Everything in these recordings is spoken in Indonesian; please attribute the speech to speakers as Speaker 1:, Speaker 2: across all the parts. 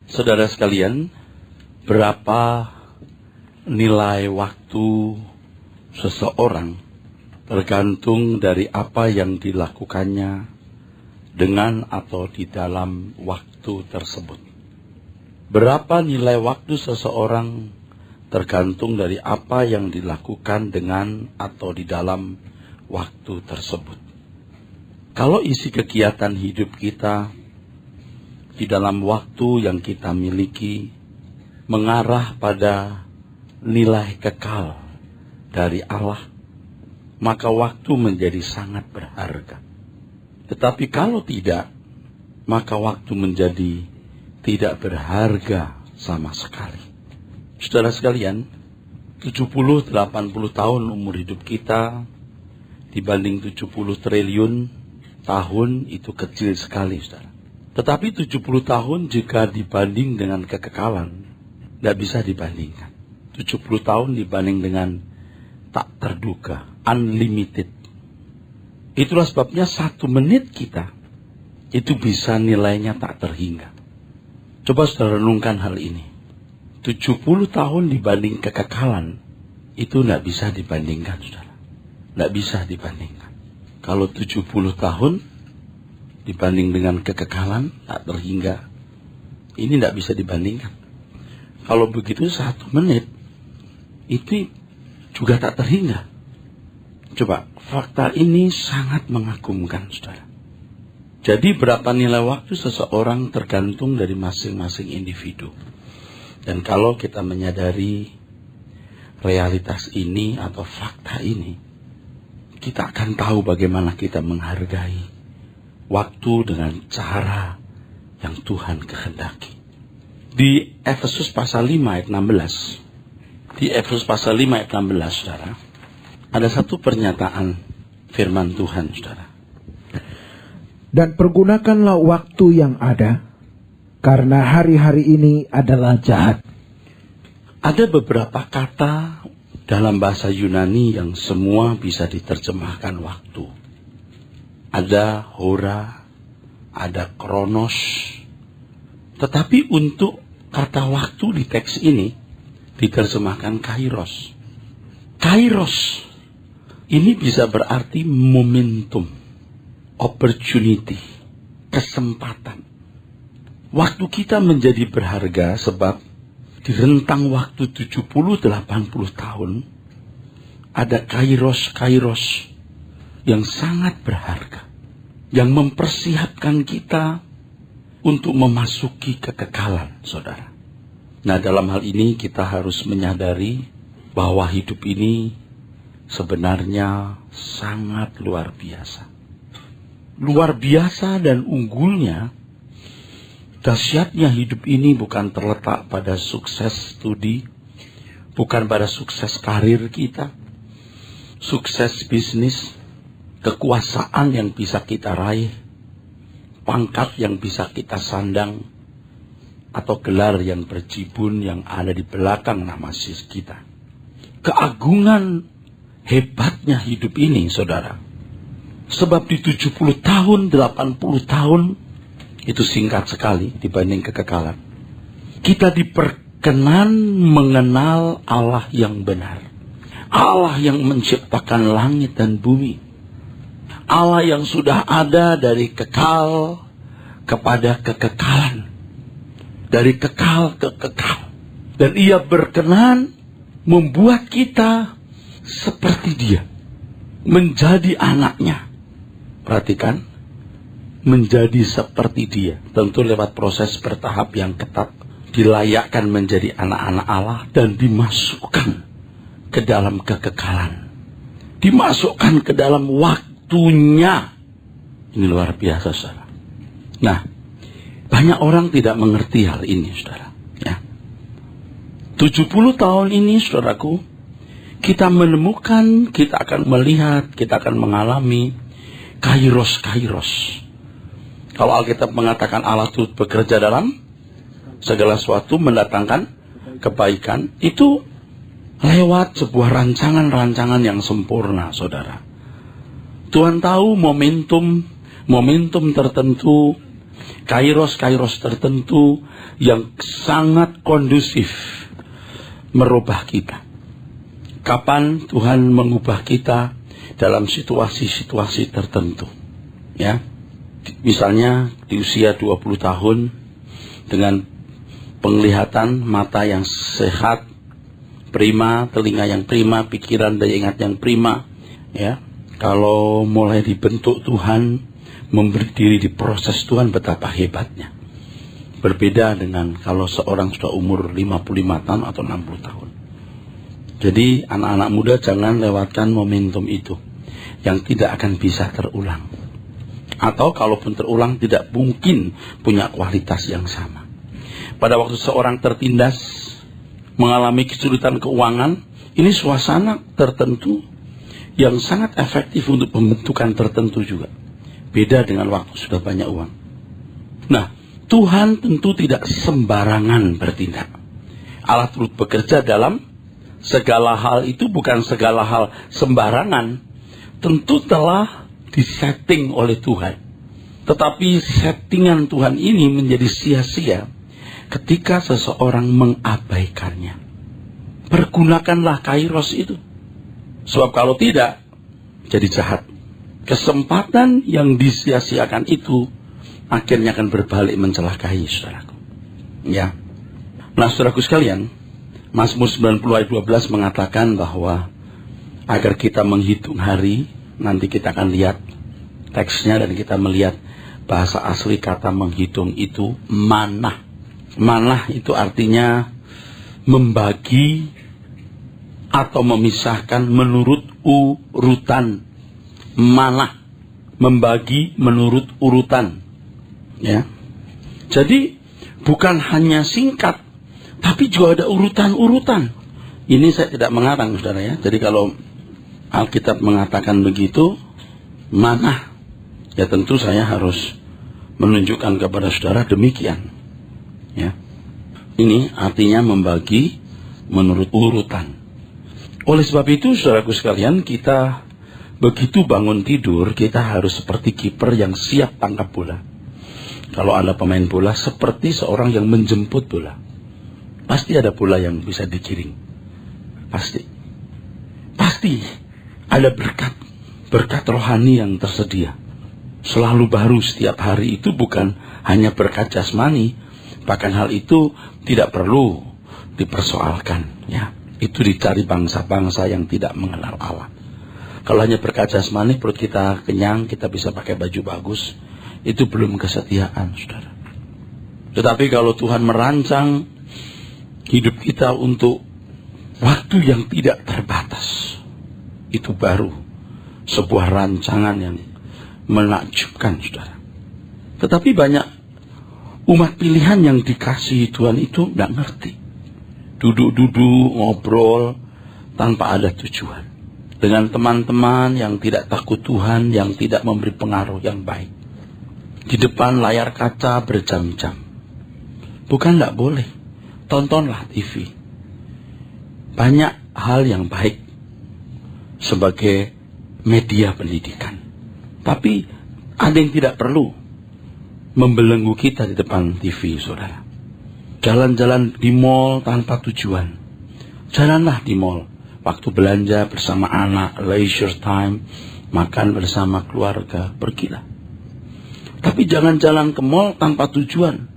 Speaker 1: Saudara sekalian, berapa nilai waktu seseorang tergantung dari apa yang dilakukannya dengan atau di dalam waktu tersebut. Berapa nilai waktu seseorang tergantung dari apa yang dilakukan dengan atau di dalam waktu tersebut. Kalau isi kegiatan hidup kita di dalam waktu yang kita miliki mengarah pada nilai kekal dari Allah, maka waktu menjadi sangat berharga. Tetapi kalau tidak, maka waktu menjadi tidak berharga sama sekali. Saudara sekalian, 70-80 tahun umur hidup kita dibanding 70 triliun tahun itu kecil sekali, saudara. Tetapi 70 tahun jika dibanding dengan kekekalan, tidak bisa dibandingkan. 70 tahun dibanding dengan tak terduga, unlimited. Itulah sebabnya 1 menit kita itu bisa nilainya tak terhingga. Coba saudara renungkan hal ini. 70 tahun dibanding kekekalan, itu tidak bisa dibandingkan, saudara. Tidak bisa dibandingkan. Kalau 70 tahun dibanding dengan kekekalan tak terhingga, ini tidak bisa dibandingkan. Kalau begitu 1 menit itu juga tak terhingga. Coba, fakta ini sangat mengagumkan, saudara. Jadi berapa nilai waktu seseorang tergantung dari masing-masing individu. Dan kalau kita menyadari realitas ini atau fakta ini, kita akan tahu bagaimana kita menghargai waktu dengan cara yang Tuhan kehendaki. Di Efesus pasal 5 ayat 16. Di Efesus pasal 5 ayat 16, saudara, ada satu pernyataan firman Tuhan, saudara.
Speaker 2: Dan pergunakanlah waktu yang ada, karena hari-hari ini adalah jahat.
Speaker 1: Ada beberapa kata dalam bahasa Yunani yang semua bisa diterjemahkan waktu. Ada hora, ada kronos. Tetapi untuk kata waktu di teks ini diterjemahkan kairos. Kairos ini bisa berarti momentum, opportunity, kesempatan. Waktu kita menjadi berharga sebab di rentang waktu 70-80 tahun ada kairos yang sangat berharga, yang mempersiapkan kita untuk memasuki kekekalan, saudara. Nah, dalam hal ini kita harus menyadari bahwa hidup ini sebenarnya sangat luar biasa. Luar biasa dan unggulnya, dahsyatnya hidup ini bukan terletak pada sukses studi, bukan pada sukses karir kita, sukses bisnis, kekuasaan yang bisa kita raih, pangkat yang bisa kita sandang, atau gelar yang berjibun yang ada di belakang nama kita. Keagungan hebatnya hidup ini, saudara. Sebab di 70 tahun, 80 tahun, itu singkat sekali dibanding kekekalan. Kita diperkenan mengenal Allah yang benar. Allah yang menciptakan langit dan bumi. Allah yang sudah ada dari kekal kepada kekekalan. Dari kekal ke kekal. Dan Ia berkenan membuat kita seperti Dia. Menjadi anaknya. Perhatikan. Menjadi seperti Dia. Tentu lewat proses bertahap yang ketat. Dilayakkan menjadi anak-anak Allah. Dan dimasukkan ke dalam kekekalan. Dimasukkan ke dalam waktunya. Ini luar biasa, saudara. Nah, banyak orang tidak mengerti hal ini, saudara. Ya. 70 tahun ini, saudaraku, kita menemukan, kita akan melihat, kita akan mengalami kairos. Kalau Alkitab mengatakan Allah itu bekerja dalam segala sesuatu, mendatangkan kebaikan, itu lewat sebuah rancangan-rancangan yang sempurna, saudara. Tuhan tahu momentum tertentu Kairos tertentu yang sangat kondusif merubah kita. Kapan Tuhan mengubah kita dalam situasi-situasi tertentu, ya. Misalnya di usia 20 tahun dengan penglihatan mata yang sehat, prima, telinga yang prima, pikiran daya ingat yang prima, ya. Kalau mulai dibentuk Tuhan, memberi diri di proses Tuhan, betapa hebatnya. Berbeda dengan kalau seorang sudah umur 55 tahun atau 60 tahun. Jadi anak-anak muda jangan lewatkan momentum itu yang tidak akan bisa terulang. Atau kalaupun terulang tidak mungkin punya kualitas yang sama. Pada waktu seorang tertindas, mengalami kesulitan keuangan, ini suasana tertentu yang sangat efektif untuk pembentukan tertentu juga. Beda dengan waktu sudah banyak uang. Nah, Tuhan tentu tidak sembarangan bertindak. Allah turut bekerja dalam segala hal itu, bukan segala hal sembarangan. Tentu telah disetting oleh Tuhan. Tetapi settingan Tuhan ini menjadi sia-sia ketika seseorang mengabaikannya. Pergunakanlah kairos itu. Sebab kalau tidak, jadi jahat. Kesempatan yang disia-siakan itu akhirnya akan berbalik mencelakai, saudaraku. Ya. Nah, saudaraku sekalian, Mazmur 90 ayat 12 mengatakan bahwa agar kita menghitung hari, nanti kita akan lihat teksnya dan kita melihat bahasa asli kata menghitung itu manah. Manah itu artinya membagi atau memisahkan menurut urutan. Manah, membagi menurut urutan. Ya. Jadi bukan hanya singkat, tapi juga ada urutan-urutan. Ini saya tidak mengarang, saudara ya. Jadi kalau Alkitab mengatakan begitu, manah, ya tentu saya harus menunjukkan kepada saudara demikian. Ya. Ini artinya membagi menurut urutan. Oleh sebab itu, saudaraku sekalian, kita begitu bangun tidur, kita harus seperti kiper yang siap tangkap bola. Kalau ada pemain bola, seperti seorang yang menjemput bola. Pasti ada bola yang bisa digiring. Pasti ada berkat rohani yang tersedia. Selalu baru setiap hari, itu bukan hanya berkat jasmani. Bahkan hal itu tidak perlu dipersoalkan. Ya. Itu dicari bangsa-bangsa yang tidak mengenal Allah. Kalau hanya berkat jasmani, perut kita kenyang, kita bisa pakai baju bagus, itu belum kesetiaan, saudara. Tetapi kalau Tuhan merancang hidup kita untuk waktu yang tidak terbatas, itu baru sebuah rancangan yang menakjubkan, saudara. Tetapi banyak umat pilihan yang dikasihi Tuhan itu tidak ngerti. Duduk-duduk, ngobrol, tanpa ada tujuan. Dengan teman-teman yang tidak takut Tuhan, yang tidak memberi pengaruh yang baik. Di depan layar kaca berjam-jam. Bukan tidak boleh. Tontonlah TV. Banyak hal yang baik sebagai media pendidikan. Tapi ada yang tidak perlu membelenggu kita di depan TV, saudara. Jalan-jalan di mall tanpa tujuan. Jalanlah di mall. Waktu belanja bersama anak, leisure time, makan bersama keluarga, pergilah. Tapi jangan jalan ke mall tanpa tujuan.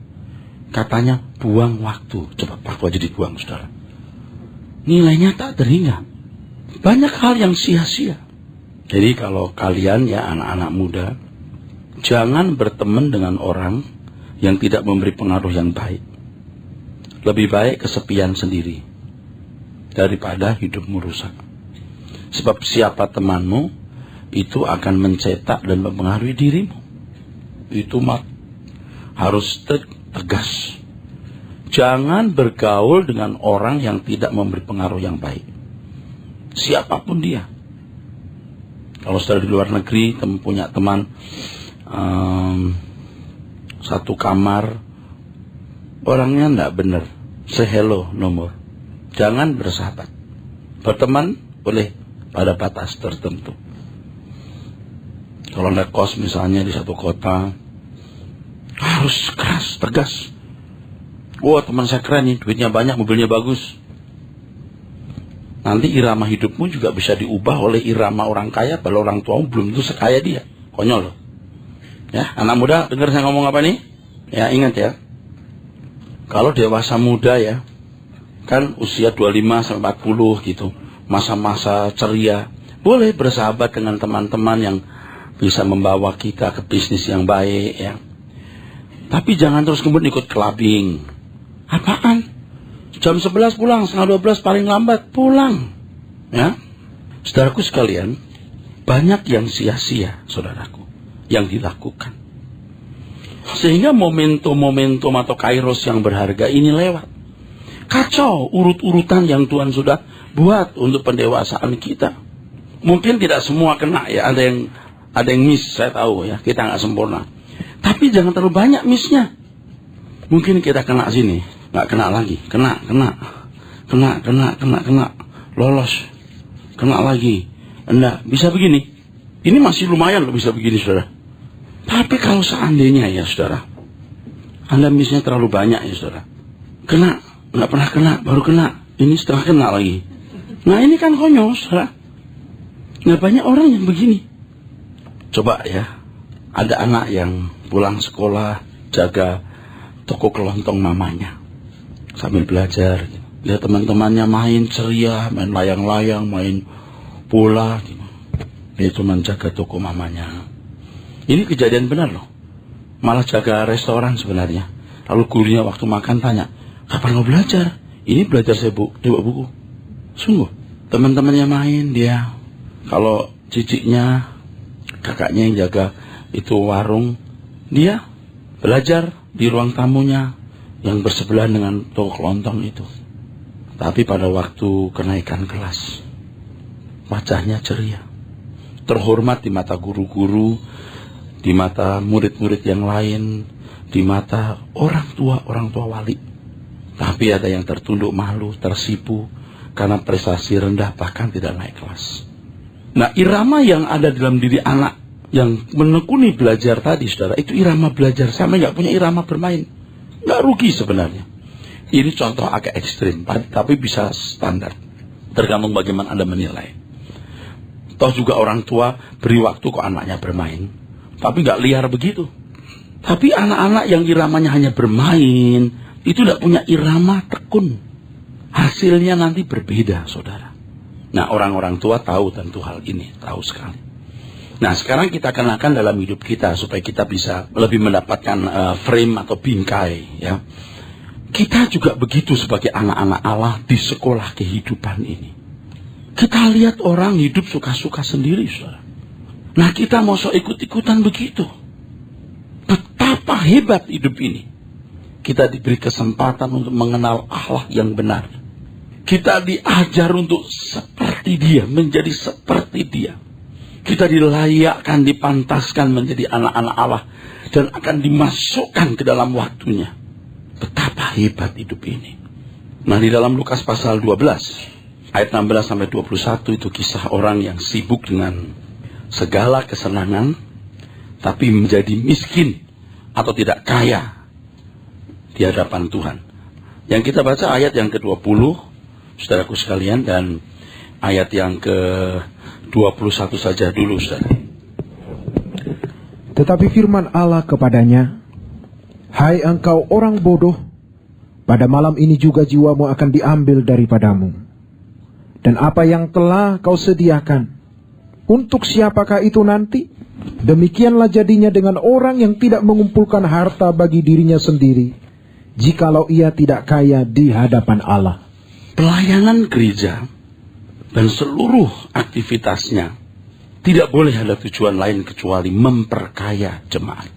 Speaker 1: Katanya buang waktu. Coba waktu aja dibuang, saudara. Nilainya tak terhingga. Banyak hal yang sia-sia. Jadi kalau kalian ya anak-anak muda, jangan berteman dengan orang yang tidak memberi pengaruh yang baik. Lebih baik kesepian sendiri daripada hidupmu rusak. Sebab siapa temanmu, itu akan mencetak dan mempengaruhi dirimu. Itu harus tegas. Jangan bergaul dengan orang yang tidak memberi pengaruh yang baik. Siapapun dia. Kalau sudah di luar negeri, punya teman satu kamar, orangnya tidak benar, say hello no more. Jangan bersahabat. Berteman boleh pada batas tertentu. Kalau naik kos misalnya di satu kota, harus keras, tegas. Wah, teman saya keren nih, duitnya banyak, mobilnya bagus. Nanti irama hidupmu juga bisa diubah oleh irama orang kaya, kalau orang tuamu belum tentu sekaya dia. Konyol loh. Ya, anak muda, dengar saya ngomong apa nih? Ya, ingat ya. Kalau dewasa muda ya, kan usia 25-40 gitu, masa-masa ceria, boleh bersahabat dengan teman-teman yang bisa membawa kita ke bisnis yang baik ya. Tapi jangan terus kemudian ikut clubbing. Apaan? Jam 11 pulang, setengah 12 paling lambat pulang. Ya, saudaraku sekalian, banyak yang sia-sia, saudaraku, yang dilakukan. Sehingga momentum-momentum atau kairos yang berharga ini lewat. Kacau urut-urutan yang Tuhan sudah buat untuk pendewasaan kita. Mungkin tidak semua kena ya, ada yang miss, saya tahu ya, kita nggak sempurna. Tapi jangan terlalu banyak missnya. Mungkin kita kena sini, nggak kena lagi, kena, lolos, kena lagi, enggak, bisa begini. Ini masih lumayan loh bisa begini, saudara. Tapi kalau seandainya ya, saudara, Anda missnya terlalu banyak ya, saudara. Kena, nggak pernah kena, baru kena, ini setengah kena lagi. Nah ini kan konyol, saudara. Nah banyak orang yang begini. Coba ya, ada anak yang pulang sekolah jaga toko kelontong mamanya sambil belajar. Lihat teman-temannya main ceria, main layang-layang, main bola. Dia cuma jaga toko mamanya. Ini kejadian benar loh. Malah jaga restoran sebenarnya. Lalu gurunya waktu makan tanya, kapan mau belajar? Ini belajar saya di buku. Sungguh, teman-temannya main dia. Kalau ciciknya, kakaknya yang jaga itu warung, dia belajar di ruang tamunya yang bersebelahan dengan toko kelontong itu. Tapi pada waktu kenaikan kelas, wajahnya ceria, terhormat di mata guru-guru, di mata murid-murid yang lain, di mata orang tua wali. Tapi ada yang tertunduk malu, tersipu karena prestasi rendah, bahkan tidak naik kelas. Nah, irama yang ada dalam diri anak yang menekuni belajar tadi, saudara, itu irama belajar. Sama nggak punya irama bermain, nggak rugi sebenarnya. Ini contoh agak ekstrim, tapi bisa standar. Tergantung bagaimana Anda menilai. Toh juga orang tua beri waktu kok anaknya bermain, tapi nggak liar begitu. Tapi anak-anak yang iramanya hanya bermain, itu tidak punya irama tekun. Hasilnya nanti berbeda, saudara. Nah, orang-orang tua tahu tentu hal ini, tahu sekali. Nah, sekarang kita kenakan dalam hidup kita supaya kita bisa lebih mendapatkan frame atau bingkai, ya. Kita juga begitu sebagai anak-anak Allah di sekolah kehidupan ini. Kita lihat orang hidup suka-suka sendiri, saudara. Nah, kita mau ikut-ikutan begitu. Betapa hebat hidup ini. Kita diberi kesempatan untuk mengenal Allah yang benar. Kita diajar untuk seperti dia, menjadi seperti dia. Kita dilayakkan, dipantaskan menjadi anak-anak Allah. Dan akan dimasukkan ke dalam waktunya. Betapa hebat hidup ini. Nah, di dalam Lukas pasal 12, ayat 16-21 itu kisah orang yang sibuk dengan segala kesenangan, tapi menjadi miskin atau tidak kaya di hadapan Tuhan. Yang kita baca ayat yang ke-20, saudaraku sekalian, dan ayat yang ke-21 saja dulu, saudara.
Speaker 2: Tetapi firman Allah kepadanya, hai engkau orang bodoh, pada malam ini juga jiwamu akan diambil daripadamu. Dan apa yang telah kau sediakan, untuk siapakah itu nanti? Demikianlah jadinya dengan orang yang tidak mengumpulkan harta bagi dirinya sendiri, jikalau ia tidak kaya di hadapan Allah.
Speaker 1: Pelayanan gereja dan seluruh aktivitasnya tidak boleh ada tujuan lain kecuali memperkaya jemaat.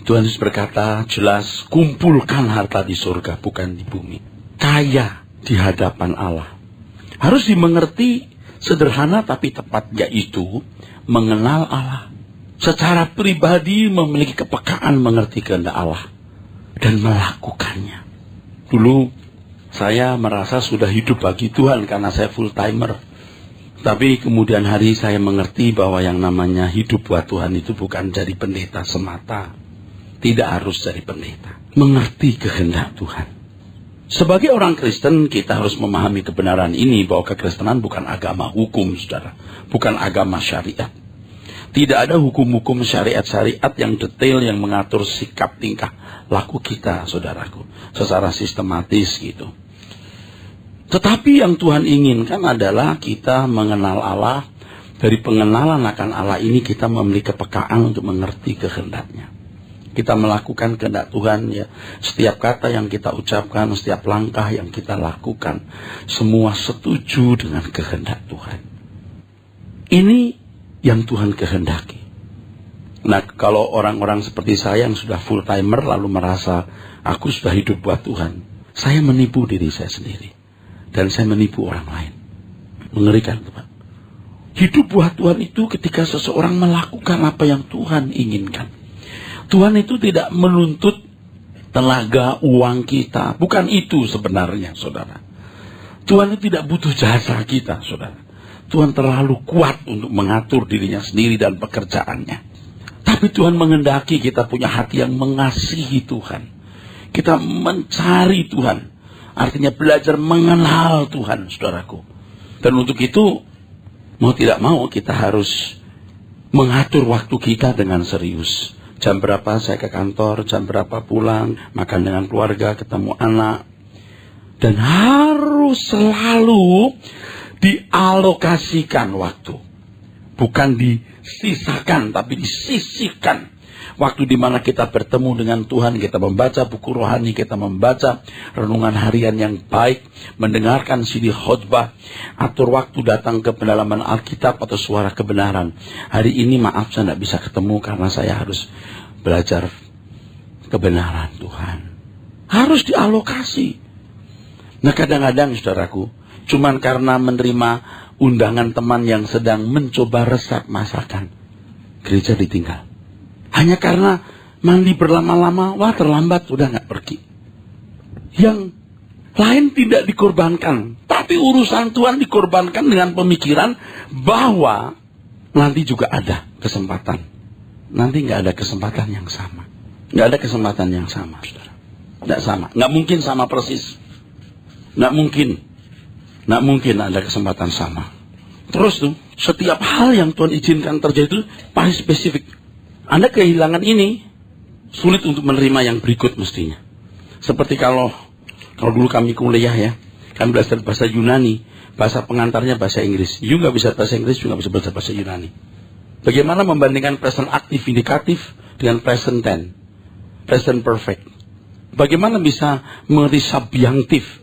Speaker 1: Tuhan Yesus berkata jelas, kumpulkan harta di surga bukan di bumi. Kaya di hadapan Allah. Harus dimengerti sederhana tapi tepat, yaitu mengenal Allah. Secara pribadi memiliki kepekaan mengerti kehendak Allah dan melakukannya. Dulu saya merasa sudah hidup bagi Tuhan karena saya full timer. Tapi kemudian hari saya mengerti bahwa yang namanya hidup buat Tuhan itu bukan jadi pendeta semata. Tidak harus jadi pendeta. Mengerti kehendak Tuhan. Sebagai orang Kristen, kita harus memahami kebenaran ini, bahwa kekristenan bukan agama hukum, saudara. Bukan agama syariat. Tidak ada hukum-hukum syariat-syariat yang detail yang mengatur sikap tingkah laku kita, saudaraku. Secara sistematis gitu. Tetapi yang Tuhan inginkan adalah kita mengenal Allah. Dari pengenalan akan Allah ini kita memiliki kepekaan untuk mengerti kehendaknya. Kita melakukan kehendak Tuhan ya. Setiap kata yang kita ucapkan, setiap langkah yang kita lakukan, semua setuju dengan kehendak Tuhan. Ini yang Tuhan kehendaki. Nah, kalau orang-orang seperti saya yang sudah full timer lalu merasa aku sudah hidup buat Tuhan, saya menipu diri saya sendiri dan saya menipu orang lain. Mengerikan, teman. Hidup buat Tuhan itu ketika seseorang melakukan apa yang Tuhan inginkan. Tuhan itu tidak menuntut tenaga, uang kita. Bukan itu sebenarnya, saudara. Tuhan itu tidak butuh jasa kita, saudara. Tuhan terlalu kuat untuk mengatur dirinya sendiri dan pekerjaannya. Tapi Tuhan menghendaki kita punya hati yang mengasihi Tuhan. Kita mencari Tuhan. Artinya belajar mengenal Tuhan, saudaraku. Dan untuk itu, mau tidak mau kita harus mengatur waktu kita dengan serius. Jam berapa saya ke kantor, jam berapa pulang, makan dengan keluarga, ketemu anak. Dan harus selalu dialokasikan waktu. Bukan disisakan, tapi disisihkan. Waktu di mana kita bertemu dengan Tuhan, kita membaca buku rohani, kita membaca renungan harian yang baik, mendengarkan CD khotbah, atur waktu datang ke pendalaman Alkitab atau suara kebenaran. Hari ini maaf saya tidak bisa ketemu karena saya harus belajar kebenaran Tuhan. Harus dialokasi. Nah, kadang-kadang saudaraku, cuman karena menerima undangan teman yang sedang mencoba resep masakan, gereja ditinggal. Hanya karena mandi berlama-lama, wah terlambat, udah gak pergi. Yang lain tidak dikorbankan, tapi urusan Tuhan dikorbankan dengan pemikiran bahwa nanti juga ada kesempatan. Nanti gak ada kesempatan yang sama. Gak ada kesempatan yang sama, saudara. Gak sama, gak mungkin sama persis. Gak mungkin ada kesempatan sama. Terus tuh, setiap hal yang Tuhan izinkan terjadi itu paling spesifik. Anda kehilangan ini, sulit untuk menerima yang berikut mestinya. Seperti kalau dulu kami kuliah ya, kami belajar bahasa Yunani, bahasa pengantarnya bahasa Inggris. You nggak bisa bahasa Inggris, juga bisa belajar bahasa Yunani. Bagaimana membandingkan present aktif indikatif dengan present tense, present perfect? Bagaimana bisa mengerti subjunctive?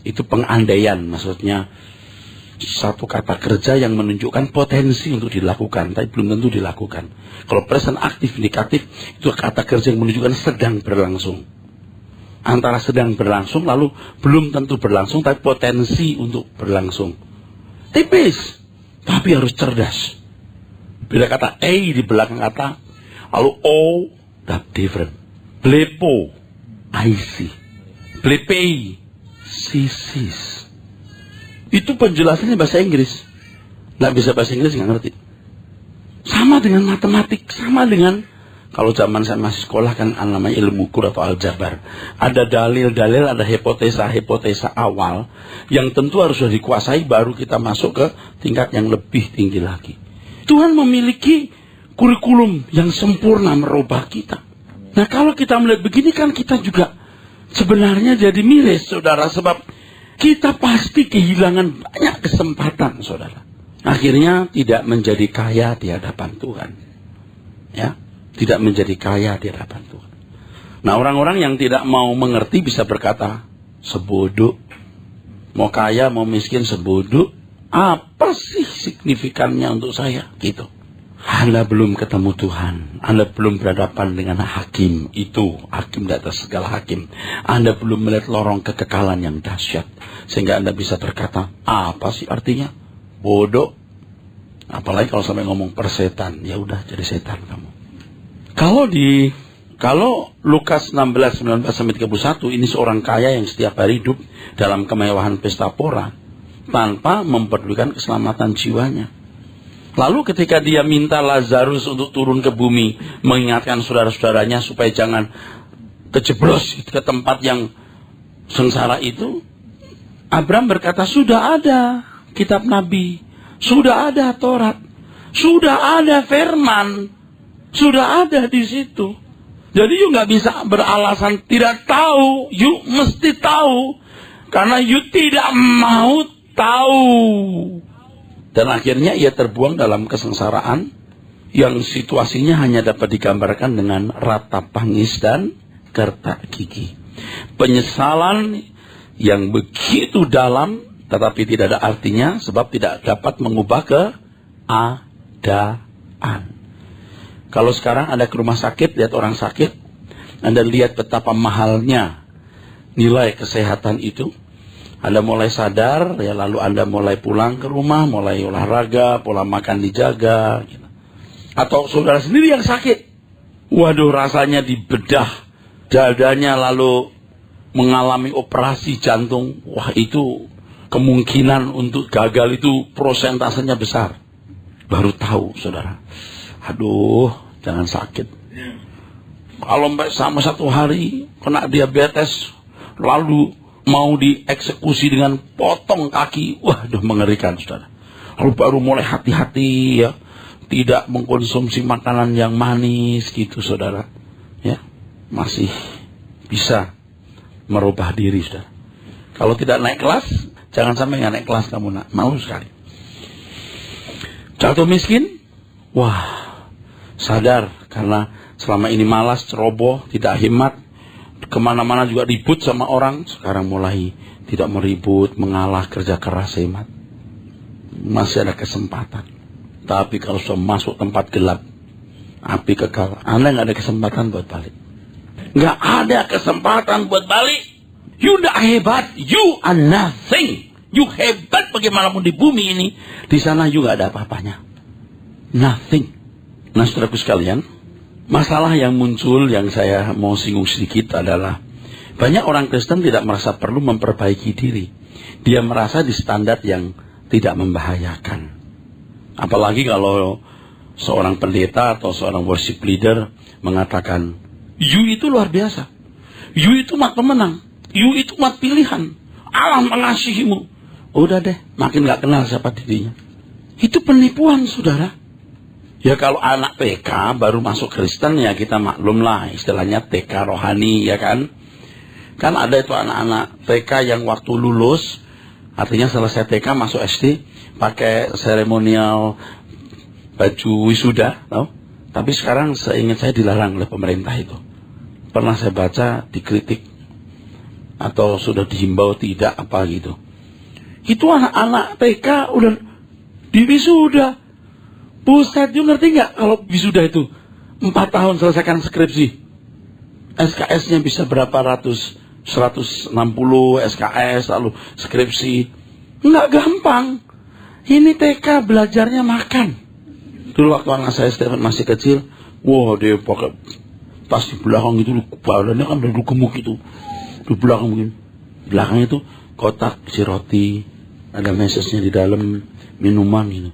Speaker 1: Itu pengandaian, maksudnya satu kata kerja yang menunjukkan potensi untuk dilakukan, tapi belum tentu dilakukan. Kalau present aktif indikatif, itu kata kerja yang menunjukkan sedang berlangsung. Antara sedang berlangsung, lalu belum tentu berlangsung, tapi potensi untuk berlangsung. Tipis, tapi harus cerdas. Beda kata A di belakang kata, lalu O, that different. Blepo, I see. Blepei, sisis. Itu penjelasannya bahasa Inggris. Nggak bisa bahasa Inggris, nggak ngerti. Sama dengan matematik, sama dengan kalau zaman saya masih sekolah kan namanya ilmu ukur atau aljabar. Ada dalil-dalil, ada hipotesa awal yang tentu harus sudah dikuasai baru kita masuk ke tingkat yang lebih tinggi lagi. Tuhan memiliki kurikulum yang sempurna merubah kita. Nah, kalau kita melihat begini kan kita juga sebenarnya jadi miris, saudara, sebab kita pasti kehilangan banyak kesempatan, saudara. Akhirnya tidak menjadi kaya di hadapan Tuhan. Ya, tidak menjadi kaya di hadapan Tuhan. Nah, orang-orang yang tidak mau mengerti bisa berkata, sebodoh. Mau kaya, mau miskin, sebodoh. Apa sih signifikannya untuk saya? Gitu. Anda belum ketemu Tuhan. Anda belum berhadapan dengan hakim itu. Hakim di atas segala hakim. Anda belum melihat lorong kekekalan yang dahsyat. Sehingga Anda bisa berkata, apa sih artinya? Bodoh. Apalagi kalau sampai ngomong persetan. Ya udah jadi setan kamu. Kalau Lukas 16, 19-31, ini seorang kaya yang setiap hari hidup dalam kemewahan pesta pora. Tanpa mempedulikan keselamatan jiwanya. Lalu ketika dia minta Lazarus untuk turun ke bumi, mengingatkan saudara-saudaranya supaya jangan kejeblos ke tempat yang sengsara itu, Abraham berkata, sudah ada kitab Nabi, sudah ada Taurat, sudah ada firman, sudah ada di situ. Jadi you nggak bisa beralasan tidak tahu, you mesti tahu, karena you tidak mau tahu. Dan akhirnya ia terbuang dalam kesengsaraan yang situasinya hanya dapat digambarkan dengan ratap tangis dan gertak gigi. Penyesalan yang begitu dalam tetapi tidak ada artinya sebab tidak dapat mengubah keadaan. Kalau sekarang Anda ke rumah sakit, lihat orang sakit, Anda lihat betapa mahalnya nilai kesehatan itu. Anda mulai sadar, ya lalu Anda mulai pulang ke rumah, mulai olahraga, pola makan dijaga. Gitu. Atau saudara sendiri yang sakit. Waduh, rasanya dibedah dadanya lalu mengalami operasi jantung. Wah, itu kemungkinan untuk gagal itu prosentasenya besar. Baru tahu, saudara. Aduh, jangan sakit. Kalau sama satu hari kena diabetes, lalu mau dieksekusi dengan potong kaki, waduh mengerikan, saudara. Lalu baru mulai hati-hati ya, tidak mengkonsumsi makanan yang manis gitu, saudara. Ya, masih bisa merubah diri, saudara. Kalau tidak naik kelas, jangan sampai nggak naik kelas kamu, nak. Mau sekali. Jatuh miskin, wah, sadar karena selama ini malas, ceroboh, tidak hemat. Kemana-mana juga ribut sama orang. Sekarang mulai tidak meribut, mengalah, kerja keras, hemat. Masih ada kesempatan. Tapi kalau sudah masuk tempat gelap, api kekal, Anda nggak ada kesempatan buat balik. Nggak ada kesempatan buat balik. You tidak hebat, you are nothing. You hebat bagaimanapun di bumi ini, di sana you nggak ada apa-apanya. Nothing. Nah, saudaraku sekalian, masalah yang muncul yang saya mau singgung sedikit adalah banyak orang Kristen tidak merasa perlu memperbaiki diri. Dia merasa di standar yang tidak membahayakan. Apalagi kalau seorang pendeta atau seorang worship leader mengatakan, you itu luar biasa. You itu umat pemenang. You itu umat pilihan. Allah mengasihimu. Udah deh, makin gak kenal siapa dirinya. Itu penipuan, saudara. Ya kalau anak TK baru masuk Kristen ya kita maklum lah, istilahnya TK rohani, ya kan. Kan ada itu anak-anak TK yang waktu lulus, artinya selesai TK masuk SD, pakai seremonial baju wisuda, tahu? Tapi sekarang seingat saya dilarang oleh pemerintah itu. Pernah saya baca dikritik atau sudah dihimbau tidak apa gitu. Itu anak-anak TK udah di wisuda. Buset, you ngerti nggak kalau wisuda itu 4 tahun selesaikan skripsi. SKS-nya bisa berapa ratus, 160 SKS, lalu skripsi. Nggak gampang. Ini TK belajarnya makan. Dulu waktu anak saya Stephen masih kecil, wah dia pakai tas di belakang itu, badannya kan udah gemuk itu. Di belakang mungkin. Belakangnya itu kotak isi roti, ada mesesnya di dalam, minuman gitu.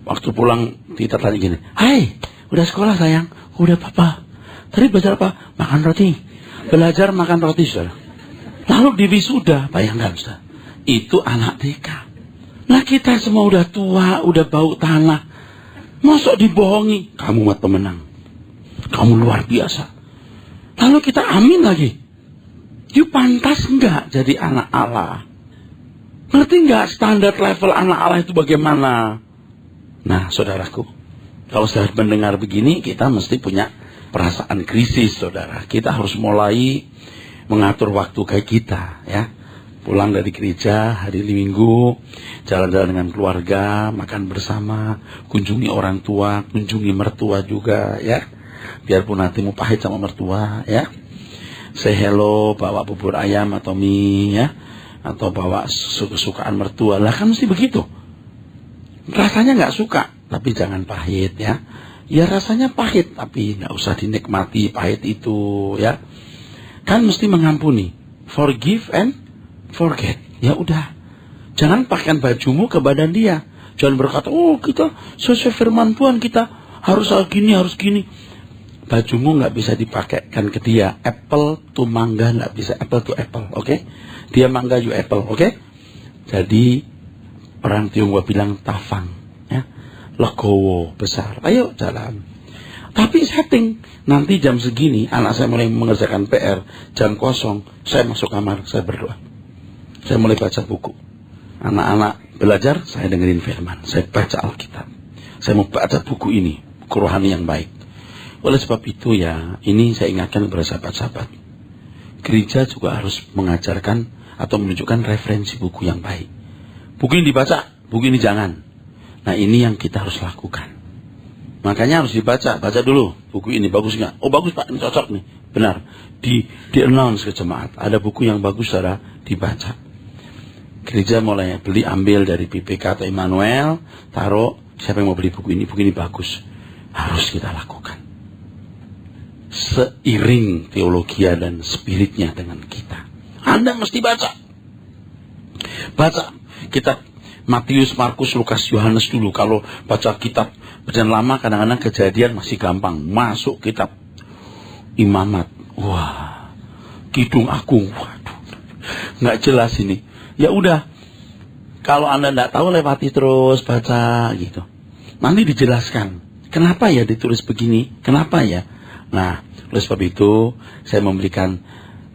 Speaker 1: Waktu pulang kita tanya gini, hai, udah sekolah sayang? Udah papa. Tadi belajar apa? Makan roti. Belajar makan roti, saudara. Lalu di wisuda, bayangkan, saudara. Itu anak TK. Nah kita semua udah tua, udah bau tanah. Masuk dibohongi, kamu umat pemenang. Kamu luar biasa. Lalu kita amin lagi. You pantas enggak jadi anak Allah? Ngerti enggak standar level anak Allah itu bagaimana? Nah, saudaraku, kalau sudah mendengar begini, kita mesti punya perasaan krisis, saudara. Kita harus mulai mengatur waktu kayak kita, ya. Pulang dari gereja hari Minggu, jalan-jalan dengan keluarga, makan bersama, kunjungi orang tua, kunjungi mertua juga, ya. Biarpun hatimu pahit sama mertua, ya. Say hello, bawa bubur ayam atau mie, ya. Atau bawa kesukaan mertua. Lah kan mesti begitu. Rasanya nggak suka, tapi jangan pahit, ya. Ya rasanya pahit, tapi nggak usah dinikmati pahit itu, ya. Kan mesti mengampuni, forgive and forget. Ya udah, jangan pakaikan bajumu ke badan dia. Jangan berkata, oh kita sesuai firman Tuhan, kita harus gini, harus gini. Bajumu nggak bisa dipakaikan ke dia. Apple to mangga nggak bisa, apple to apple, oke? Dia mangga, you apple, oke? Jadi orang Tionghoa bilang tafang, ya, legowo besar. Ayo jalan. Tapi setting nanti jam segini anak saya mulai mengerjakan PR, jam kosong saya masuk kamar, saya berdoa. Saya mulai baca buku. Anak-anak belajar, saya dengerin firman, saya baca Alkitab. Saya mau baca buku ini, buku rohani yang baik. Oleh sebab itu ya, ini saya ingatkan kepada sahabat-sahabat. Gereja juga harus mengajarkan atau menunjukkan referensi buku yang baik. Buku ini dibaca, buku ini jangan. Nah ini yang kita harus lakukan. Makanya harus dibaca, baca dulu. Buku ini bagus nggak? Oh bagus Pak, ini cocok nih. Benar. Di-announce ke jemaat. Ada buku yang bagus, saudara, dibaca. Gereja mulai beli, ambil dari PPK atau Immanuel, taruh. Siapa yang mau beli buku ini bagus. Harus kita lakukan. Seiring teologia dan spiritnya dengan kita. Anda mesti baca. Baca kitab Matius, Markus, Lukas, Yohanes dulu. Kalau baca kitab Perjanjian Lama kadang-kadang Kejadian masih gampang. Masuk kitab Imamat. Wah, Kidung Agung. Waduh, nggak jelas ini. Ya udah, kalau Anda nggak tahu lewati terus baca gitu. Nanti dijelaskan. Kenapa ya ditulis begini? Kenapa ya? Nah, oleh sebab itu saya memberikan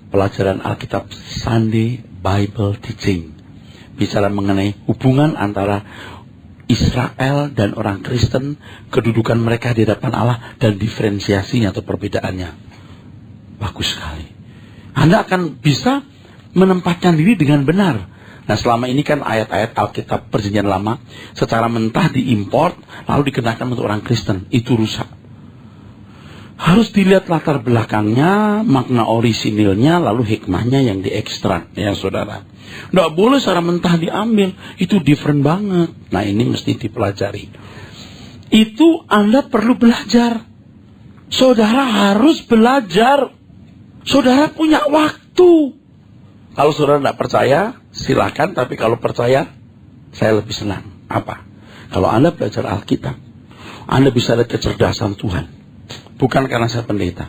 Speaker 1: pelajaran Alkitab Sunday Bible Teaching. Bicara mengenai hubungan antara Israel dan orang Kristen, kedudukan mereka di hadapan Allah dan diferensiasinya atau perbedaannya. Bagus sekali. Anda akan bisa menempatkan diri dengan benar. Nah selama ini kan ayat-ayat Alkitab Perjanjian Lama secara mentah diimport lalu dikenakan untuk orang Kristen. Itu rusak. Harus dilihat latar belakangnya, makna orisinilnya, lalu hikmahnya yang diekstrak, ya saudara. Nggak boleh secara mentah diambil, itu different banget. Nah ini mesti dipelajari. Itu Anda perlu belajar. Saudara harus belajar. Saudara punya waktu. Kalau saudara tidak percaya, silakan. Tapi kalau percaya, saya lebih senang. Apa? Kalau Anda belajar Alkitab, Anda bisa lihat kecerdasan Tuhan. Bukan karena saya pendeta.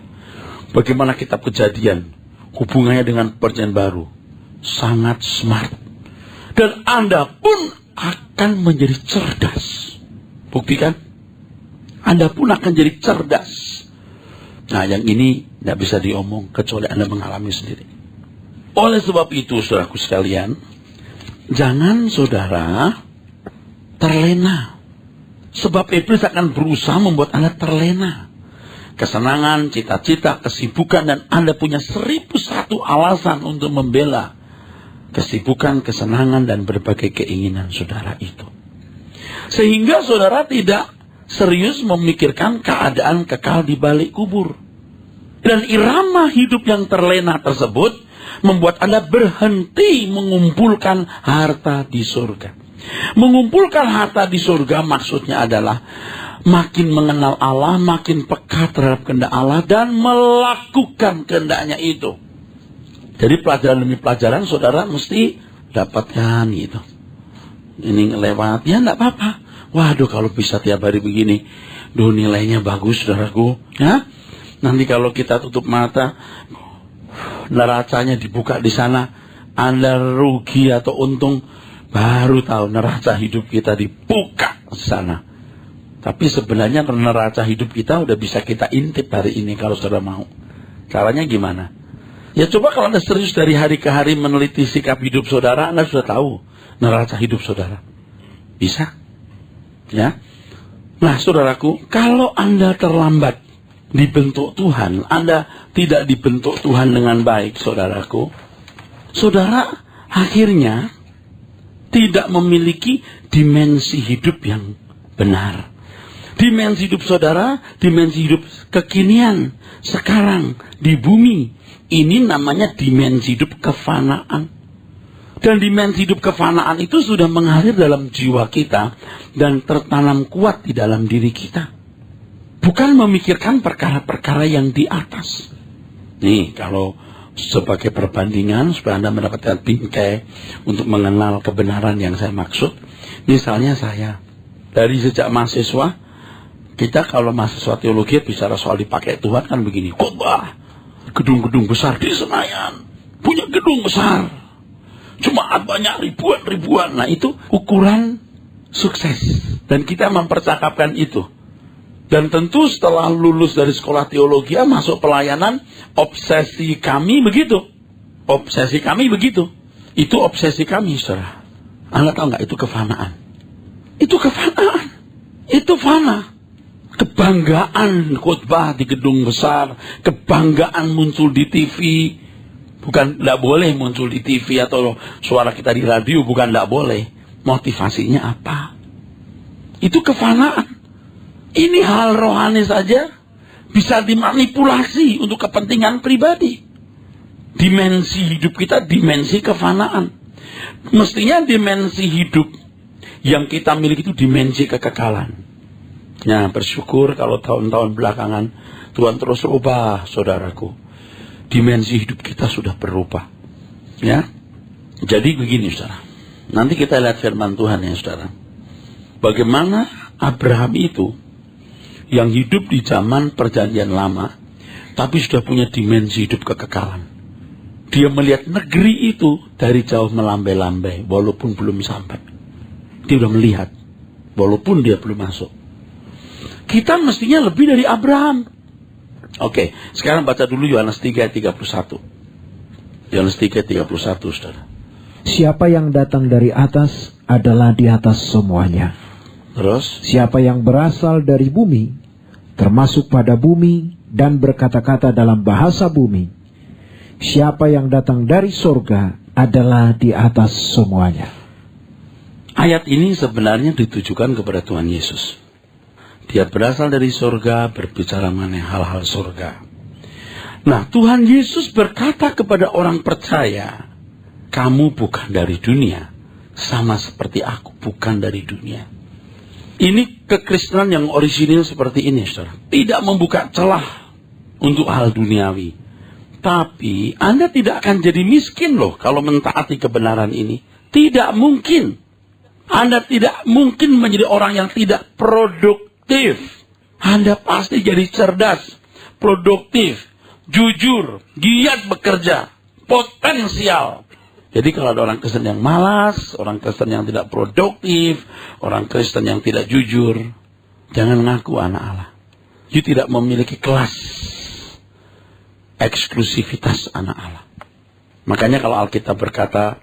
Speaker 1: Bagaimana kitab Kejadian hubungannya dengan Perjanjian Baru sangat smart. Dan Anda pun akan menjadi cerdas. Buktikan. Anda pun akan jadi cerdas. Nah yang ini tidak bisa diomong kecuali Anda mengalami sendiri. Oleh sebab itu saudaraku sekalian, jangan saudara terlena. Sebab iblis akan berusaha membuat Anda terlena. Kesenangan, cita-cita, kesibukan, dan Anda punya 1001 alasan untuk membela kesibukan, kesenangan, dan berbagai keinginan saudara itu. Sehingga saudara tidak serius memikirkan keadaan kekal di balik kubur. Dan irama hidup yang terlena tersebut membuat Anda berhenti mengumpulkan harta di surga. Mengumpulkan harta di surga maksudnya adalah makin mengenal Allah, makin peka terhadap kehendak Allah, dan melakukan kehendaknya itu. Jadi pelajaran demi pelajaran saudara mesti dapatkan gitu. Ini lewat, ya enggak apa-apa. Waduh kalau bisa tiap hari begini, duh nilainya bagus saudaraku. Ya? Nanti kalau kita tutup mata, neracanya dibuka di sana, Anda rugi atau untung, baru tahu neraca hidup kita dibuka di sana. Tapi sebenarnya neraca hidup kita udah bisa kita intip hari ini kalau saudara mau. Caranya gimana? Ya coba kalau Anda serius dari hari ke hari meneliti sikap hidup saudara, Anda sudah tahu neraca hidup saudara. Bisa? Ya. Nah saudaraku, kalau Anda terlambat dibentuk Tuhan, Anda tidak dibentuk Tuhan dengan baik saudaraku, saudara akhirnya tidak memiliki dimensi hidup yang benar. Dimensi hidup saudara, dimensi hidup kekinian, sekarang, di bumi. Ini namanya dimensi hidup kefanaan. Dan dimensi hidup kefanaan itu sudah mengalir dalam jiwa kita dan tertanam kuat di dalam diri kita. Bukan memikirkan perkara-perkara yang di atas. Nih, kalau sebagai perbandingan supaya Anda mendapatkan bingkai untuk mengenal kebenaran yang saya maksud. Misalnya saya, dari sejak mahasiswa, kita kalau mahasiswa teologi bicara soal dipakai Tuhan kan begini, khotbah, gedung-gedung besar di Senayan, punya gedung besar, jemaat banyak ribuan. Nah itu ukuran sukses. Dan kita mempercakapkan itu. Dan tentu setelah lulus dari sekolah teologi, masuk pelayanan, obsesi kami begitu. Itu obsesi kami, saudara. Anda tahu nggak, itu kefanaan. Itu fana. Kebanggaan khotbah di gedung besar, kebanggaan muncul di TV. Bukan tidak boleh muncul di TV atau suara kita di radio, bukan tidak boleh. Motivasinya apa? Itu kefanaan. Ini hal rohani saja bisa dimanipulasi untuk kepentingan pribadi. Dimensi hidup kita, dimensi kefanaan. Mestinya dimensi hidup yang kita miliki itu dimensi kekekalan. Nah, bersyukur kalau tahun-tahun belakangan Tuhan terus rubah, saudaraku. Dimensi hidup kita sudah berubah. Ya. Jadi begini, saudara. Nanti kita lihat firman Tuhan ya, saudara. Bagaimana Abraham itu yang hidup di zaman perjanjian lama, tapi sudah punya dimensi hidup kekekalan. Dia melihat negeri itu dari jauh melambai-lambai, walaupun belum sampai. Dia sudah melihat, walaupun dia belum masuk. Kita mestinya lebih dari Abraham. Oke, sekarang baca dulu Yohanes 3:31. Yohanes 3:31, saudara.
Speaker 2: Siapa yang datang dari atas adalah di atas semuanya.
Speaker 1: Terus?
Speaker 2: Siapa yang berasal dari bumi, termasuk pada bumi dan berkata-kata dalam bahasa bumi. Siapa yang datang dari surga adalah di atas semuanya.
Speaker 1: Ayat ini sebenarnya ditujukan kepada Tuhan Yesus. Dia berasal dari surga, berbicara mengenai hal-hal surga. Nah, Tuhan Yesus berkata kepada orang percaya, kamu bukan dari dunia, sama seperti aku bukan dari dunia. Ini kekristenan yang orisinil seperti ini, saudara. Tidak membuka celah untuk hal duniawi. Tapi Anda tidak akan jadi miskin loh kalau mentaati kebenaran ini. Tidak mungkin. Anda tidak mungkin menjadi orang yang tidak produktif. Anda pasti jadi cerdas, produktif, jujur, giat bekerja, potensial. Jadi kalau ada orang Kristen yang malas, orang Kristen yang tidak produktif, orang Kristen yang tidak jujur, jangan ngaku anak Allah. You tidak memiliki kelas eksklusivitas anak Allah. Makanya kalau Alkitab berkata,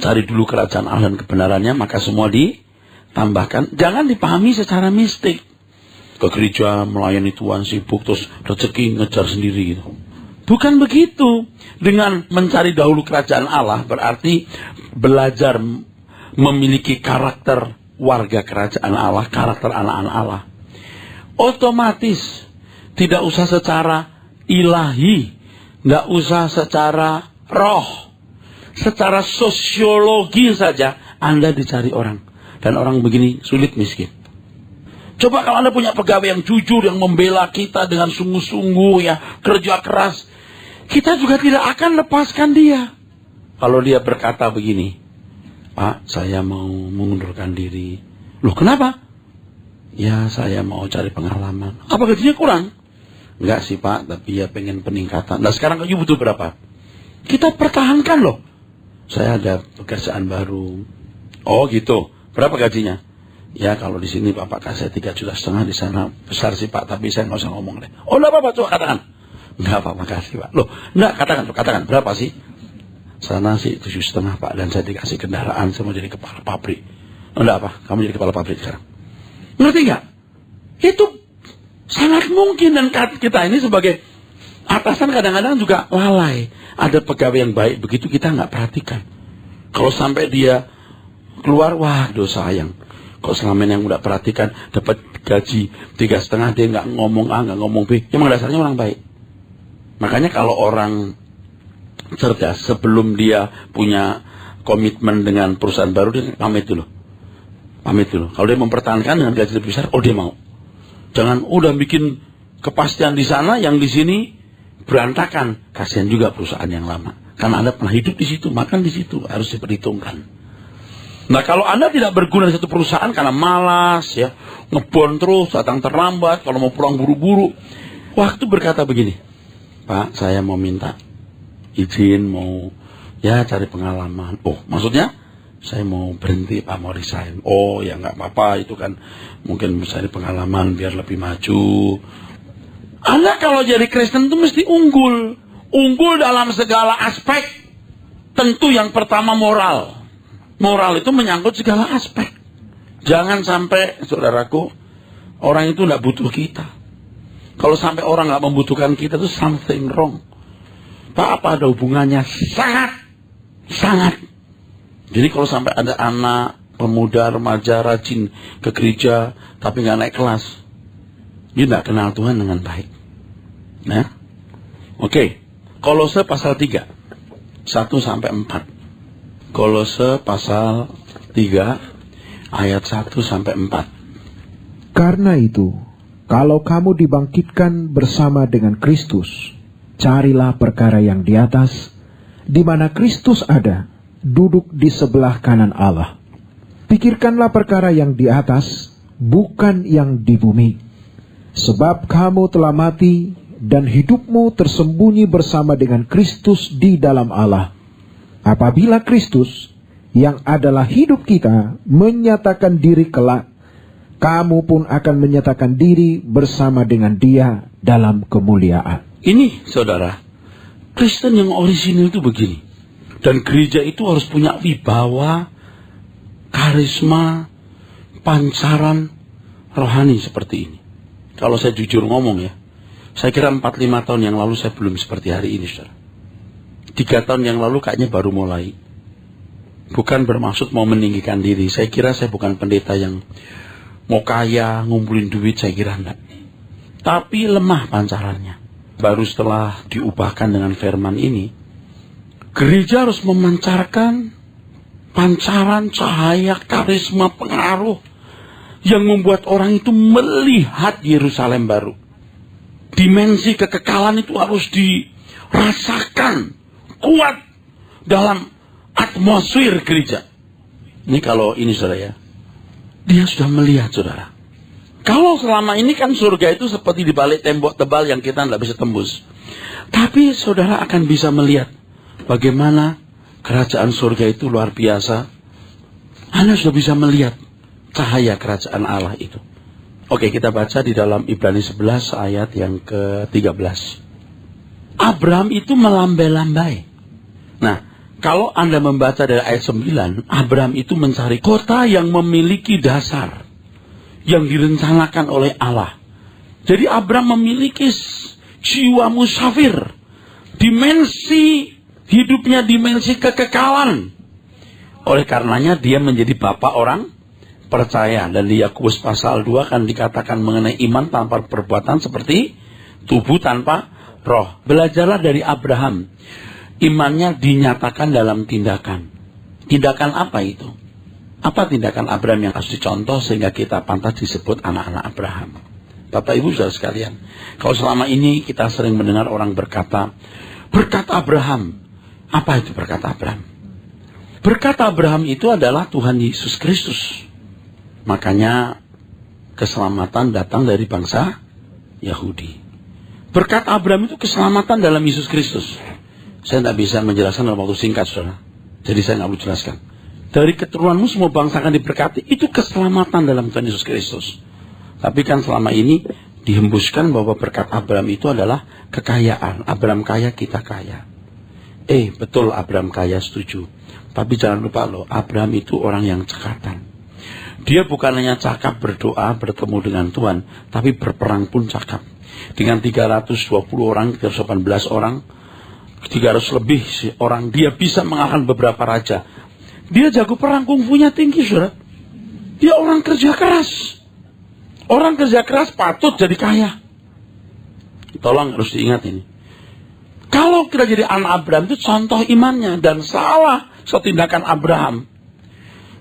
Speaker 1: cari dulu kerajaan Allah dan kebenarannya, maka semua ditambahkan. Jangan dipahami secara mistik. Ke gereja, melayani Tuhan, sibuk, terus rezeki ngejar sendiri gitu. Bukan begitu. Dengan mencari dahulu kerajaan Allah berarti belajar memiliki karakter warga kerajaan Allah, karakter anak-anak Allah. Otomatis tidak usah secara ilahi, tidak usah secara roh, secara sosiologi saja Anda dicari orang. Dan orang begini sulit miskin. Coba kalau Anda punya pegawai yang jujur, yang membela kita dengan sungguh-sungguh, ya kerja keras, kita juga tidak akan lepaskan dia. Kalau dia berkata begini, Pak, saya mau mengundurkan diri. Loh, kenapa? Ya, saya mau cari pengalaman. Apa gajinya kurang? Enggak sih, Pak, tapi ya pengen peningkatan. Nah, sekarang kamu butuh berapa? Kita pertahankan loh. Saya ada pekerjaan baru. Oh, gitu. Berapa gajinya? Ya, kalau di sini Bapak kasih 3,5 juta, di sana besar sih, Pak, tapi saya nggak usah ngomong deh. Oh, enggak apa-apa, coba katakan. Enggak apa-apa, makasih, Pak. Loh, enggak, katakan. Berapa sih? Sana sih 7,5, Pak. Dan saya dikasih kendaraan, saya mau jadi kepala pabrik. Oh, enggak apa, kamu jadi kepala pabrik sekarang. Ngerti enggak? Itu sangat mungkin. Dan kita ini sebagai atasan kadang-kadang juga lalai. Ada pegawai yang baik, begitu kita nggak perhatikan. Kalau sampai dia keluar, wah, dosa sayang. Kalau selama ini yang udah perhatikan, dapat gaji 3,5, dia nggak ngomong A, nggak ngomong B. Emang dasarnya orang baik. Makanya kalau orang cerdas, sebelum dia punya komitmen dengan perusahaan baru, dia pamit dulu. Kalau dia mempertahankan dengan gaji lebih besar, oh dia mau. Jangan udah bikin kepastian di sana, yang di sini berantakan, kasihan juga perusahaan yang lama. Karena Anda pernah hidup di situ, makan di situ, harus diperhitungkan. Nah, kalau Anda tidak berguna di satu perusahaan karena malas, ya, ngebon terus, datang terlambat, kalau mau pulang buru-buru, waktu berkata begini, Pak, saya mau minta izin, mau cari pengalaman. Oh, maksudnya saya mau berhenti, Pak, mau resign. Oh, ya nggak apa-apa, itu kan mungkin mencari pengalaman biar lebih maju. Anda kalau jadi Kristen itu mesti unggul. Unggul dalam segala aspek. Tentu yang pertama moral. Moral itu menyangkut segala aspek. Jangan sampai, saudaraku, orang itu tidak butuh kita. Kalau sampai orang nggak membutuhkan kita itu something wrong. Pak, apa ada hubungannya? Sangat. Jadi kalau sampai ada anak, pemuda, remaja, rajin ke gereja, tapi nggak naik kelas, dia tidak kenal Tuhan dengan baik. Nah, oke. Kolose pasal 3, 1-4. Kolose pasal 3, ayat 1-4.
Speaker 2: Karena itu, kalau kamu dibangkitkan bersama dengan Kristus, carilah perkara yang di atas, di mana Kristus ada, duduk di sebelah kanan Allah. Pikirkanlah perkara yang di atas, bukan yang di bumi. Sebab kamu telah mati, dan hidupmu tersembunyi bersama dengan Kristus di dalam Allah. Apabila Kristus, yang adalah hidup kita, menyatakan diri kelak, kamu pun akan menyatakan diri bersama dengan Dia dalam kemuliaan.
Speaker 1: Ini, saudara, Kristen yang orisinil itu begini. Dan gereja itu harus punya wibawa, karisma, pancaran rohani seperti ini. Kalau saya jujur ngomong ya, saya kira 4-5 tahun yang lalu saya belum seperti hari ini, saudara. 3 tahun yang lalu kayaknya baru mulai. Bukan bermaksud mau meninggikan diri. Saya kira saya bukan pendeta yang mau kaya, ngumpulin duit, saya kira enggak. Tapi lemah pancarannya. Baru setelah diubahkan dengan firman ini, gereja harus memancarkan pancaran cahaya, karisma, pengaruh yang membuat orang itu melihat Yerusalem baru. Dimensi kekekalan itu harus dirasakan kuat dalam atmosfer gereja. Ini kalau ini, saudara, ya, dia sudah melihat, saudara. Kalau selama ini kan surga itu seperti di balik tembok tebal yang kita tidak bisa tembus. Tapi saudara akan bisa melihat bagaimana kerajaan surga itu luar biasa. Anda sudah bisa melihat cahaya kerajaan Allah itu. Oke, kita baca di dalam Ibrani 11 ayat yang ke-13. Abraham itu melambai-lambai. Nah, kalau Anda membaca dari ayat 9, Abraham itu mencari kota yang memiliki dasar, yang direncanakan oleh Allah. Jadi Abraham memiliki jiwa musafir. Dimensi hidupnya, dimensi kekekalan. Oleh karenanya dia menjadi bapak orang percaya. Dan di Yakobus pasal 2 kan dikatakan mengenai iman tanpa perbuatan seperti tubuh tanpa roh. Belajarlah dari Abraham. Imannya dinyatakan dalam tindakan. Tindakan apa itu? Apa tindakan Abraham yang harus dicontoh sehingga kita pantas disebut anak-anak Abraham? Bapak Ibu saudara sekalian, kalau selama ini kita sering mendengar orang berkata, berkat Abraham. Apa itu berkat Abraham? Berkat Abraham itu adalah Tuhan Yesus Kristus. Makanya keselamatan datang dari bangsa Yahudi. Berkat Abraham itu keselamatan dalam Yesus Kristus. Saya tidak bisa menjelaskan dalam waktu singkat, saudara. Jadi saya tidak perlu jelaskan. Dari keturunanmu semua bangsa akan diberkati. Itu keselamatan dalam Tuhan Yesus Kristus. Tapi kan selama ini dihembuskan bahwa berkat Abraham itu adalah kekayaan. Abraham kaya, kita kaya. Betul Abraham kaya, setuju. Tapi jangan lupa loh, Abraham itu orang yang cekatan. Dia bukan hanya cakap berdoa, bertemu dengan Tuhan, tapi berperang pun cakap. Dengan 320 orang, 318 orang, 300 lebih orang, dia bisa mengalahkan beberapa raja. Dia jago perang, kungfunya tinggi, saudara. Dia orang kerja keras. Orang kerja keras patut jadi kaya. Tolong harus diingat ini. Kalau kita jadi anak Abraham itu contoh imannya. Dan salah setindakan Abraham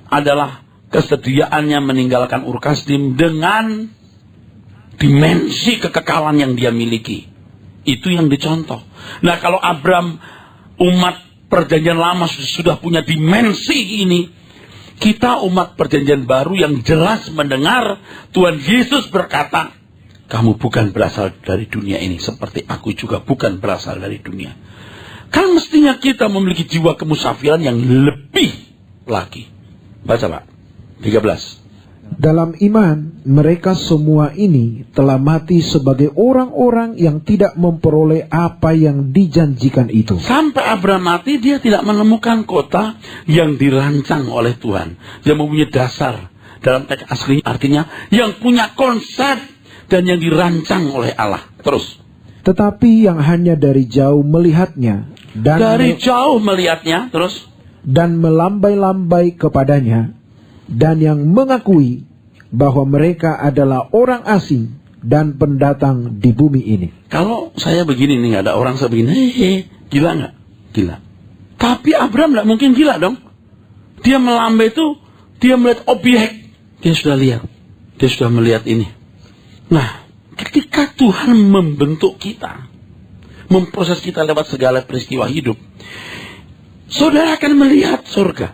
Speaker 1: adalah kesediaannya meninggalkan Ur Kasdim dengan dimensi kekekalan yang dia miliki. Itu yang dicontoh. Nah, kalau Abraham, umat perjanjian lama sudah punya dimensi ini, kita umat perjanjian baru yang jelas mendengar Tuhan Yesus berkata, kamu bukan berasal dari dunia ini, seperti aku juga bukan berasal dari dunia. Kan mestinya kita memiliki jiwa kemusafiran yang lebih lagi. Baca Pak, 13.
Speaker 2: Dalam iman, mereka semua ini telah mati sebagai orang-orang yang tidak memperoleh apa yang dijanjikan itu.
Speaker 1: Sampai Abraham mati, dia tidak menemukan kota yang dirancang oleh Tuhan. Dia mempunyai dasar. Dalam teks asli artinya yang punya konsep dan yang dirancang oleh Allah. Terus.
Speaker 2: Tetapi yang hanya dari jauh melihatnya
Speaker 1: terus,
Speaker 2: dan melambai-lambai kepadanya, dan yang mengakui bahwa mereka adalah orang asing dan pendatang di bumi ini.
Speaker 1: Kalau saya begini nih, nggak ada orang saya begini, gila nggak? Gila. Tapi Abraham nggak mungkin gila dong. Dia melambai itu, dia melihat objek, dia sudah lihat, dia sudah melihat ini. Nah, ketika Tuhan membentuk kita, memproses kita lewat segala peristiwa hidup, saudara akan melihat surga,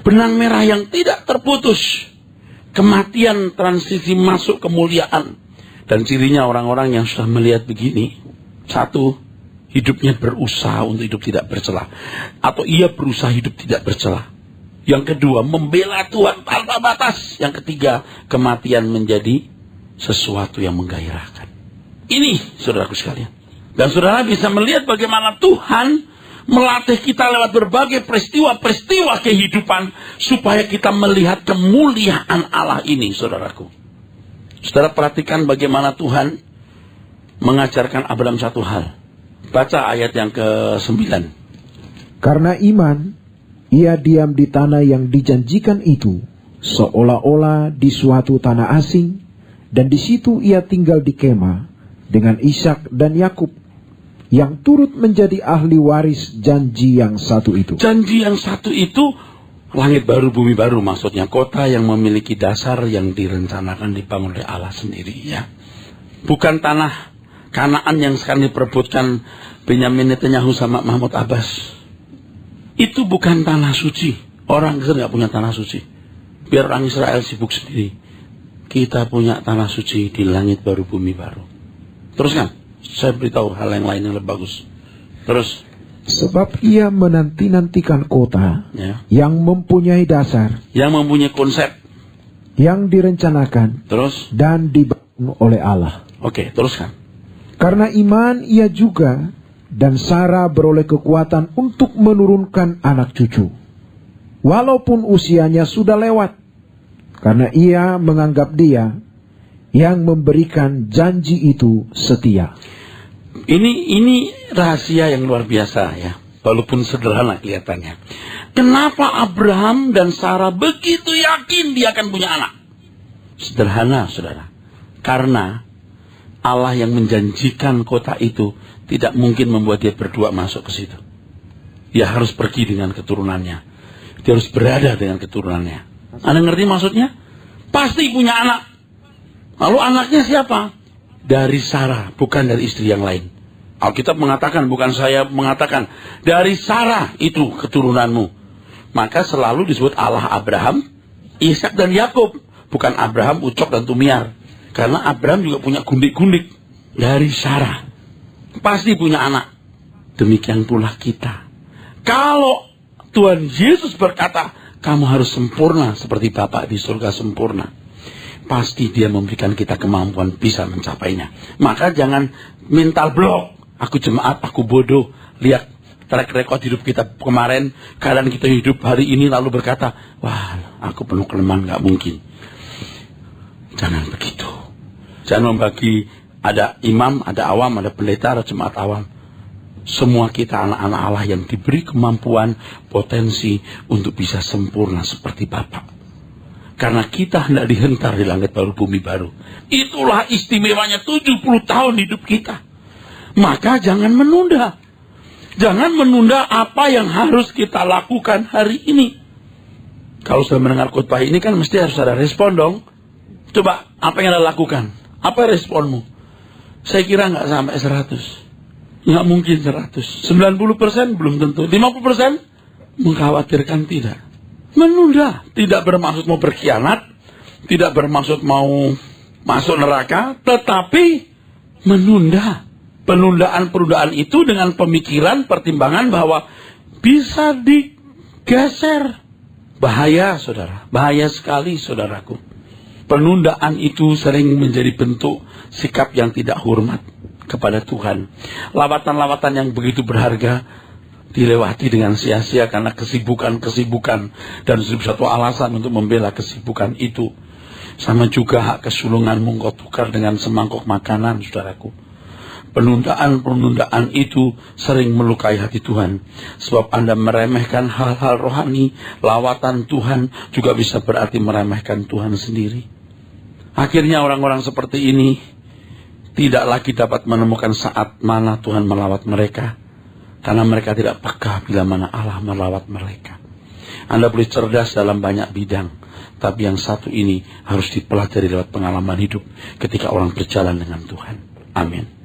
Speaker 1: benang merah yang tidak terputus, kematian transisi masuk kemuliaan. Dan cirinya orang-orang yang sudah melihat begini, satu, hidupnya berusaha untuk hidup tidak bercela, atau ia berusaha hidup tidak bercela. Yang kedua, membela Tuhan tanpa batas. Yang ketiga, kematian menjadi sesuatu yang menggairahkan. Ini saudaraku sekalian. Dan saudara bisa melihat bagaimana Tuhan melatih kita lewat berbagai peristiwa-peristiwa kehidupan supaya kita melihat kemuliaan Allah ini, saudaraku. Saudara perhatikan bagaimana Tuhan mengajarkan Abraham satu hal. Baca ayat yang ke-9.
Speaker 2: Karena iman, ia diam di tanah yang dijanjikan itu, seolah-olah di suatu tanah asing, dan di situ ia tinggal di kemah dengan Ishak dan Yakub, yang turut menjadi ahli waris janji yang satu itu.
Speaker 1: Janji yang satu itu, langit baru, bumi baru, maksudnya kota yang memiliki dasar yang direncanakan dibangun oleh Allah sendiri, ya. Bukan tanah Kanaan yang sekarang diperebutkan Benyamin Netanyahu sama Mahmud Abbas. Itu bukan tanah suci. Orang Israel nggak punya tanah suci. Biar orang Israel sibuk sendiri. Kita punya tanah suci di langit baru, bumi baru. Terus kan? Saya beritahu hal yang lain yang lebih bagus. Terus.
Speaker 2: Sebab ia menanti-nantikan kota,
Speaker 1: ya,
Speaker 2: yang mempunyai dasar,
Speaker 1: yang mempunyai konsep,
Speaker 2: yang direncanakan,
Speaker 1: terus,
Speaker 2: dan dibangun oleh Allah.
Speaker 1: Oke, teruskan.
Speaker 2: Karena iman ia juga dan Sarah beroleh kekuatan untuk menurunkan anak cucu, walaupun usianya sudah lewat, karena ia menganggap dia yang memberikan janji itu setia.
Speaker 1: Ini rahasia yang luar biasa, ya, walaupun sederhana kelihatannya. Kenapa Abraham dan Sarah begitu yakin dia akan punya anak? Sederhana, saudara. Karena Allah yang menjanjikan kota itu tidak mungkin membuat dia berdua masuk ke situ. Dia harus pergi dengan keturunannya. Dia harus berada dengan keturunannya. Anda ngerti maksudnya? Pasti punya anak. Lalu anaknya siapa? Dari Sarah, bukan dari istri yang lain. Alkitab mengatakan, bukan saya mengatakan, dari Sarah itu keturunanmu. Maka selalu disebut Allah Abraham, Ishak dan Yakub, bukan Abraham, Ucok dan Tumiar. Karena Abraham juga punya gundik-gundik dari Sarah. Pasti punya anak. Demikian pula kita. Kalau Tuhan Yesus berkata, kamu harus sempurna seperti Bapa di surga sempurna, pasti dia memberikan kita kemampuan bisa mencapainya. Maka jangan mental block. Aku jemaat, aku bodoh. Lihat track record hidup kita kemarin, keadaan kita hidup hari ini, lalu berkata, wah, aku penuh kelemahan, gak mungkin. Jangan begitu. Jangan membagi, ada imam, ada awam, ada pendeta, ada jemaat awam. Semua kita anak-anak Allah yang diberi kemampuan, potensi untuk bisa sempurna seperti Bapa. Karena kita hendak dihentar di langit baru, bumi baru. Itulah istimewanya 70 tahun hidup kita. Maka jangan menunda. Jangan menunda apa yang harus kita lakukan hari ini. Kalau sudah mendengar khotbah ini kan mesti harus ada respon dong. Coba, apa yang Anda lakukan? Apa responmu? Saya kira nggak sampai 100. Nggak mungkin 100. 90% belum tentu. 50% mengkhawatirkan tidak. Menunda. Tidak bermaksud mau berkhianat. Tidak bermaksud mau masuk neraka. Tetapi menunda. Penundaan-penundaan itu dengan pemikiran, pertimbangan bahwa bisa digeser. Bahaya, saudara. Bahaya sekali, saudaraku. Penundaan itu sering menjadi bentuk sikap yang tidak hormat kepada Tuhan. Lawatan-lawatan yang begitu berharga dilewati dengan sia-sia karena kesibukan-kesibukan dan satu alasan untuk membela kesibukan itu. Sama juga hak kesulunganmu kau tukar dengan semangkuk makanan, saudaraku. Penundaan-penundaan itu sering melukai hati Tuhan. Sebab Anda meremehkan hal-hal rohani, lawatan Tuhan juga bisa berarti meremehkan Tuhan sendiri. Akhirnya orang-orang seperti ini tidak lagi dapat menemukan saat mana Tuhan melawat mereka. Karena mereka tidak peka bila mana Allah melawat mereka. Anda boleh cerdas dalam banyak bidang. Tapi yang satu ini harus dipelajari lewat pengalaman hidup ketika orang berjalan dengan Tuhan. Amin.